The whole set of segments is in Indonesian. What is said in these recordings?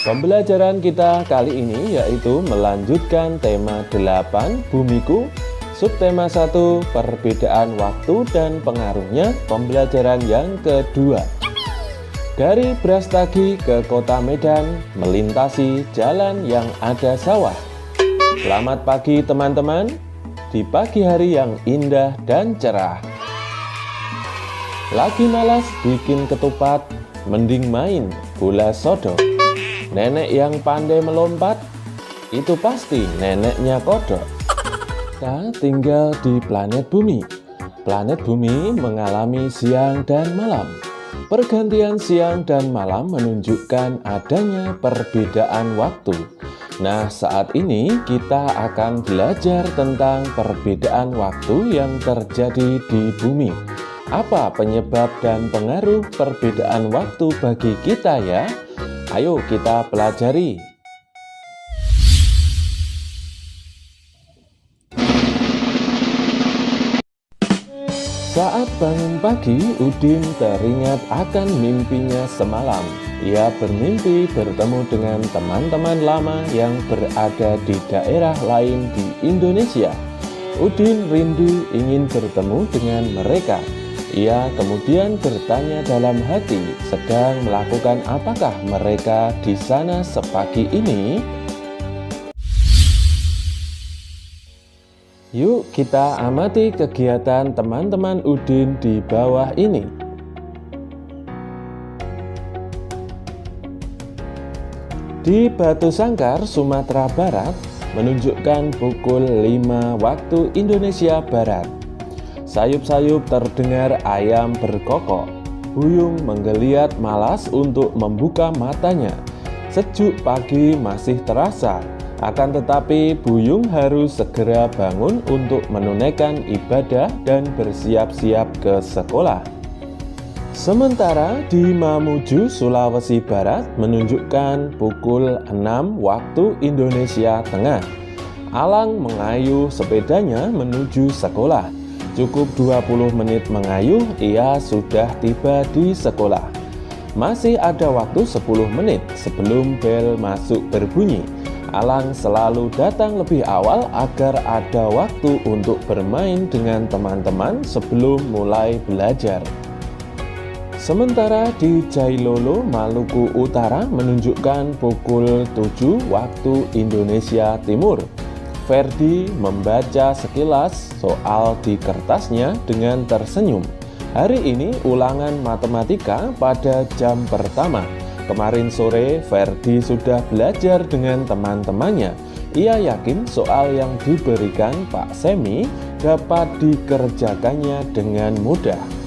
Pembelajaran kita kali ini yaitu melanjutkan tema 8 Bumiku, subtema 1 perbedaan waktu dan pengaruhnya, pembelajaran yang kedua. Dari Brastagi ke Kota Medan, melintasi jalan yang ada sawah. Selamat pagi teman-teman, di pagi hari yang indah dan cerah. Lagi malas bikin ketupat, mending main bola sodok. Nenek yang pandai melompat, itu pasti neneknya kodok. Kita tinggal di planet bumi. Planet bumi mengalami siang dan malam. Pergantian siang dan malam menunjukkan adanya perbedaan waktu. Nah, saat ini kita akan belajar tentang perbedaan waktu yang terjadi di bumi. Apa penyebab dan pengaruh perbedaan waktu bagi kita ya? Ayo kita pelajari. Saat bangun pagi, Udin teringat akan mimpinya semalam. Ia bermimpi bertemu dengan teman-teman lama yang berada di daerah lain di Indonesia. Udin rindu ingin bertemu dengan mereka. Ia kemudian bertanya dalam hati, sedang melakukan apakah mereka di sana sepagi ini? Yuk kita amati kegiatan teman-teman Udin di bawah ini. Di Batu Sangkar, Sumatera Barat, menunjukkan pukul 5 waktu Indonesia Barat. Sayup-sayup terdengar ayam berkokok. Buyung menggeliat malas untuk membuka matanya. Sejuk pagi masih terasa. Akan tetapi Buyung harus segera bangun untuk menunaikan ibadah dan bersiap-siap ke sekolah. Sementara di Mamuju, Sulawesi Barat menunjukkan pukul 6 waktu Indonesia Tengah. Alang mengayuh sepedanya menuju sekolah. Cukup 20 menit mengayuh, ia sudah tiba di sekolah. Masih ada waktu 10 menit sebelum bel masuk berbunyi. Alang selalu datang lebih awal agar ada waktu untuk bermain dengan teman-teman sebelum mulai belajar. Sementara di Jailolo, Maluku Utara menunjukkan pukul 7 waktu Indonesia Timur. Ferdi membaca sekilas soal di kertasnya dengan tersenyum. Hari ini ulangan matematika pada jam pertama. Kemarin sore Ferdi sudah belajar dengan teman-temannya. Ia yakin soal yang diberikan Pak Semi dapat dikerjakannya dengan mudah.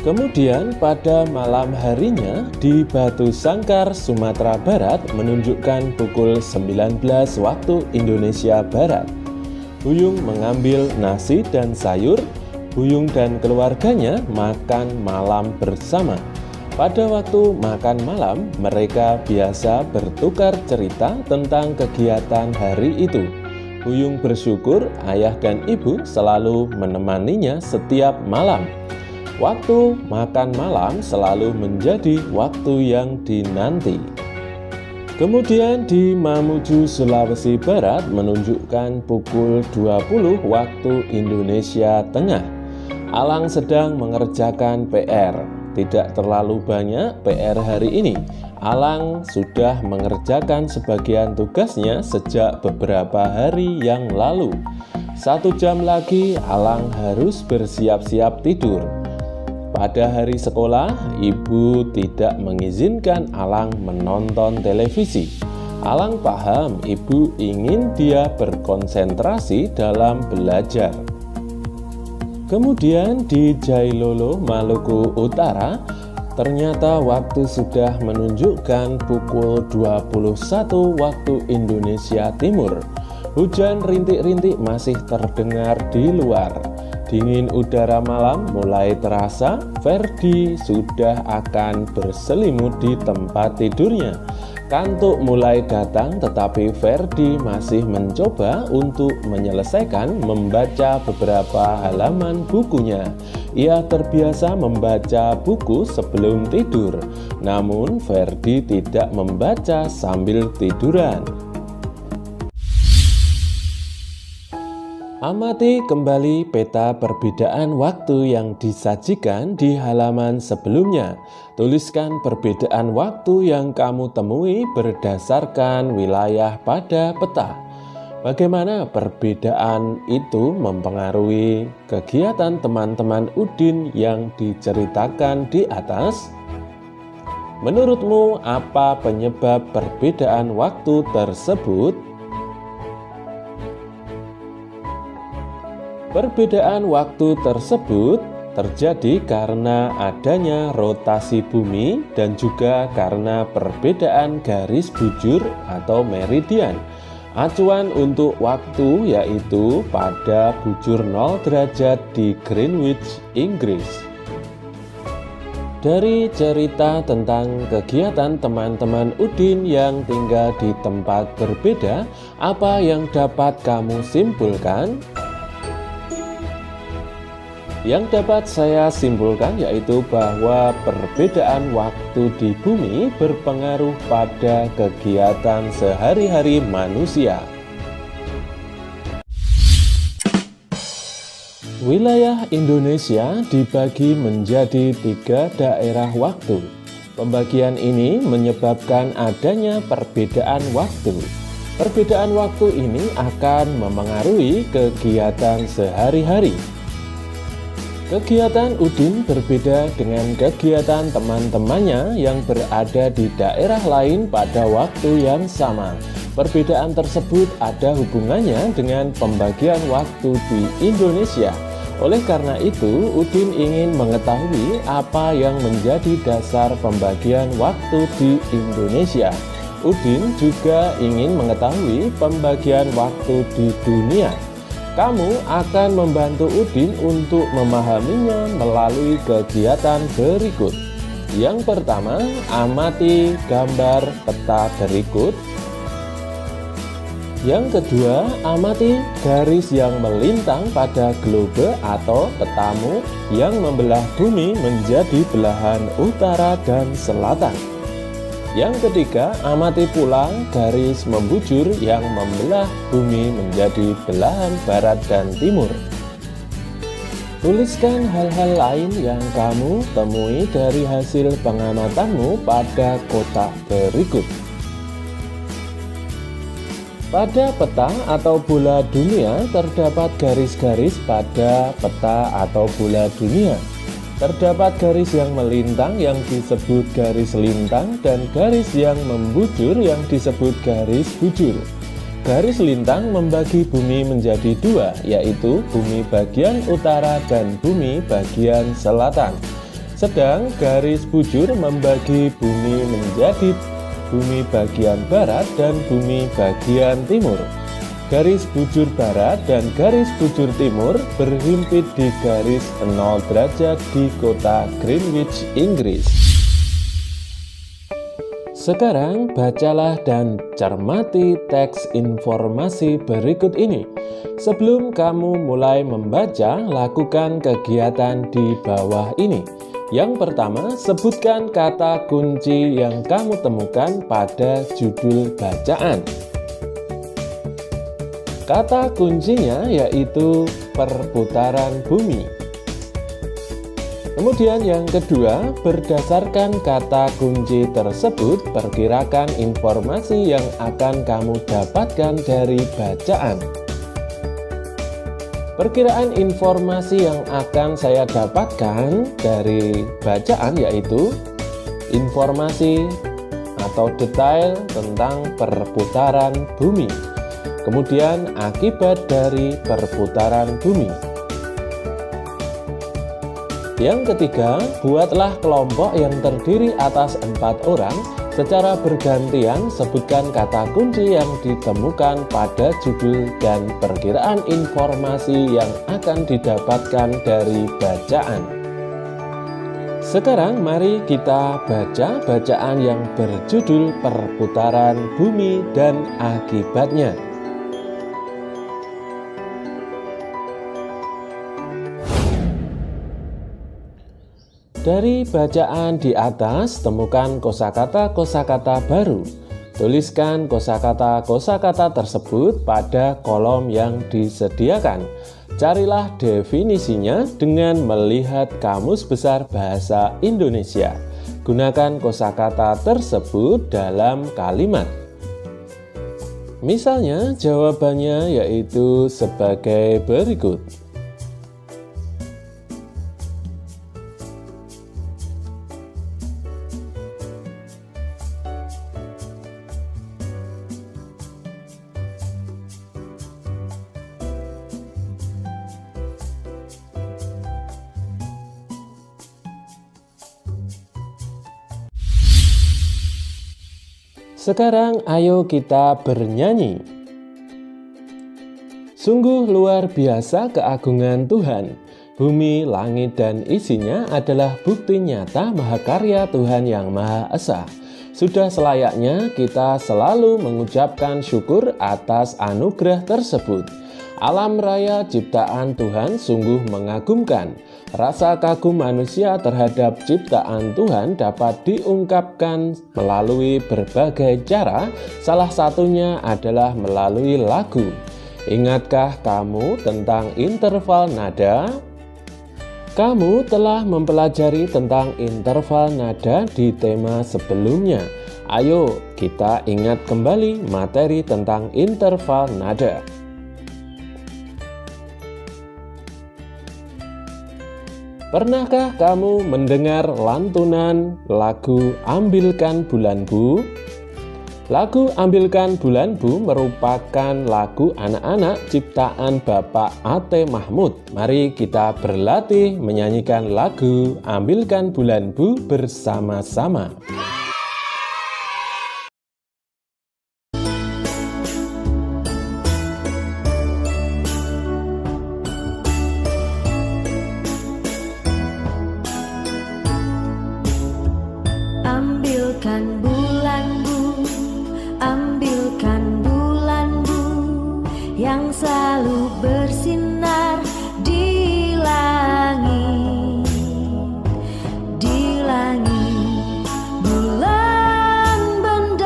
Kemudian pada malam harinya di Batu Sangkar, Sumatera Barat menunjukkan pukul 19 waktu Indonesia Barat. Buyung mengambil nasi dan sayur. Buyung dan keluarganya makan malam bersama. Pada waktu makan malam, mereka biasa bertukar cerita tentang kegiatan hari itu. Buyung bersyukur ayah dan ibu selalu menemaninya setiap malam. Waktu makan malam selalu menjadi waktu yang dinanti. Kemudian di Mamuju, Sulawesi Barat menunjukkan pukul 20 waktu Indonesia Tengah. Alang sedang mengerjakan PR. Tidak terlalu banyak PR hari ini. Alang sudah mengerjakan sebagian tugasnya sejak beberapa hari yang lalu. 1 jam lagi Alang harus bersiap-siap tidur. Pada hari sekolah, ibu tidak mengizinkan Alang menonton televisi. Alang paham ibu ingin dia berkonsentrasi dalam belajar. Kemudian di Jailolo, Maluku Utara, ternyata waktu sudah menunjukkan pukul 21 waktu Indonesia Timur. Hujan rintik-rintik masih terdengar di luar. Dingin udara malam mulai terasa. Ferdi sudah akan berselimut di tempat tidurnya. Kantuk mulai datang, tetapi Ferdi masih mencoba untuk menyelesaikan membaca beberapa halaman bukunya. Ia terbiasa membaca buku sebelum tidur, namun Ferdi tidak membaca sambil tiduran. Amati kembali peta perbedaan waktu yang disajikan di halaman sebelumnya. Tuliskan perbedaan waktu yang kamu temui berdasarkan wilayah pada peta. Bagaimana perbedaan itu mempengaruhi kegiatan teman-teman Udin yang diceritakan di atas? Menurutmu, apa penyebab perbedaan waktu tersebut? Perbedaan waktu tersebut terjadi karena adanya rotasi bumi dan juga karena perbedaan garis bujur atau meridian. Acuan untuk waktu yaitu pada bujur 0 derajat di Greenwich, Inggris. Dari cerita tentang kegiatan teman-teman Udin yang tinggal di tempat berbeda, apa yang dapat kamu simpulkan? Yang dapat saya simpulkan yaitu bahwa perbedaan waktu di bumi berpengaruh pada kegiatan sehari-hari manusia. Wilayah Indonesia dibagi menjadi 3 daerah waktu. Pembagian ini menyebabkan adanya perbedaan waktu. Perbedaan waktu ini akan memengaruhi kegiatan sehari-hari. Kegiatan Udin berbeda dengan kegiatan teman-temannya yang berada di daerah lain pada waktu yang sama. Perbedaan tersebut ada hubungannya dengan pembagian waktu di Indonesia. Oleh karena itu, Udin ingin mengetahui apa yang menjadi dasar pembagian waktu di Indonesia. Udin juga ingin mengetahui pembagian waktu di dunia. Kamu akan membantu Udin untuk memahaminya melalui kegiatan berikut. Yang pertama, amati gambar peta berikut. Yang kedua, amati garis yang melintang pada globe atau petamu yang membelah bumi menjadi belahan utara dan selatan. Yang ketiga, amati pula garis membujur yang membelah bumi menjadi belahan barat dan timur. Tuliskan hal-hal lain yang kamu temui dari hasil pengamatanmu pada kotak berikut. Pada peta atau bola dunia terdapat garis-garis pada peta atau bola dunia. Terdapat garis yang melintang yang disebut garis lintang dan garis yang membujur yang disebut garis bujur. Garis lintang membagi bumi menjadi 2, yaitu bumi bagian utara dan bumi bagian selatan. Sedang garis bujur membagi bumi menjadi bumi bagian barat dan bumi bagian timur. Garis bujur barat dan garis bujur timur berhimpit di garis 0 derajat di kota Greenwich, Inggris. Sekarang bacalah dan cermati teks informasi berikut ini. Sebelum kamu mulai membaca, lakukan kegiatan di bawah ini. Yang pertama, sebutkan kata kunci yang kamu temukan pada judul bacaan. Kata kuncinya yaitu perputaran bumi. Kemudian yang kedua, berdasarkan kata kunci tersebut, perkirakan informasi yang akan kamu dapatkan dari bacaan. Perkiraan informasi yang akan saya dapatkan dari bacaan yaitu informasi atau detail tentang perputaran bumi. Kemudian akibat dari perputaran bumi. Yang ketiga, buatlah kelompok yang terdiri atas 4 orang Secara bergantian, sebutkan kata kunci yang ditemukan pada judul dan perkiraan informasi yang akan didapatkan dari bacaan. Sekarang mari kita baca bacaan yang berjudul Perputaran Bumi dan Akibatnya. Dari bacaan di atas, temukan kosakata-kosakata baru. Tuliskan kosakata-kosakata tersebut pada kolom yang disediakan. Carilah definisinya dengan melihat Kamus Besar Bahasa Indonesia. Gunakan kosakata tersebut dalam kalimat. Misalnya, jawabannya yaitu sebagai berikut. Sekarang ayo kita bernyanyi. Sungguh luar biasa keagungan Tuhan. Bumi, langit, dan isinya adalah bukti nyata mahakarya Tuhan yang Maha Esa. Sudah selayaknya kita selalu mengucapkan syukur atas anugerah tersebut. Alam raya ciptaan Tuhan sungguh mengagumkan. Rasa kagum manusia terhadap ciptaan Tuhan dapat diungkapkan melalui berbagai cara, salah satunya adalah melalui lagu. Ingatkah kamu tentang interval nada? Kamu telah mempelajari tentang interval nada di tema sebelumnya. Ayo kita ingat kembali materi tentang interval nada. Pernahkah kamu mendengar lantunan lagu Ambilkan Bulan Bu? Lagu Ambilkan Bulan Bu merupakan lagu anak-anak ciptaan Bapak A.T. Mahmud. Mari kita berlatih menyanyikan lagu Ambilkan Bulan Bu bersama-sama. Ambilkan bulan Bu, ambilkan bulan Bu, yang selalu bersinar di langit, di langit. Bulan benderang,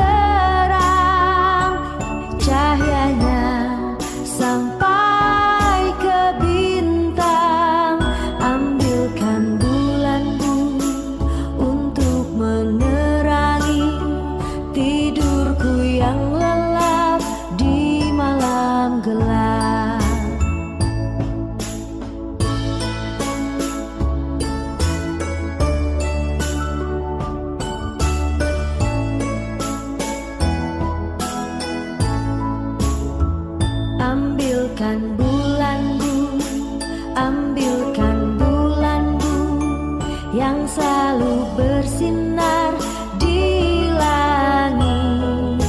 cahayanya sampai ke bintang. Ambilkan bulan Bu untuk menerangi tidurku yang lelap di malam gelap. Ambilkan bulan Bu, ambilkan bulan Bu, yang selalu bersinar di langit,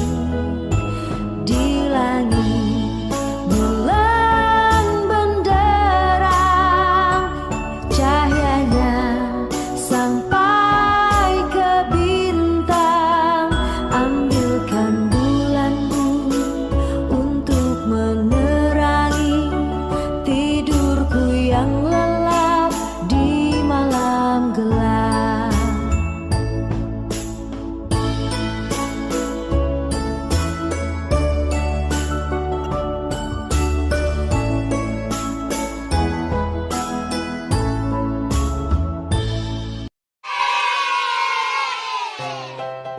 di langit. Bulan benderang, cahayanya sampai ke bintang. Ambilkan bulan Bu untuk menerangi tidurku yang lelap di malam gelap.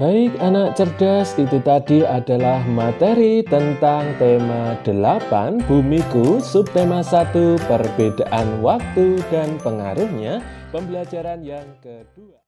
Baik anak cerdas, itu tadi adalah materi tentang tema 8 Bumiku, subtema 1 perbedaan waktu dan pengaruhnya, pembelajaran yang kedua.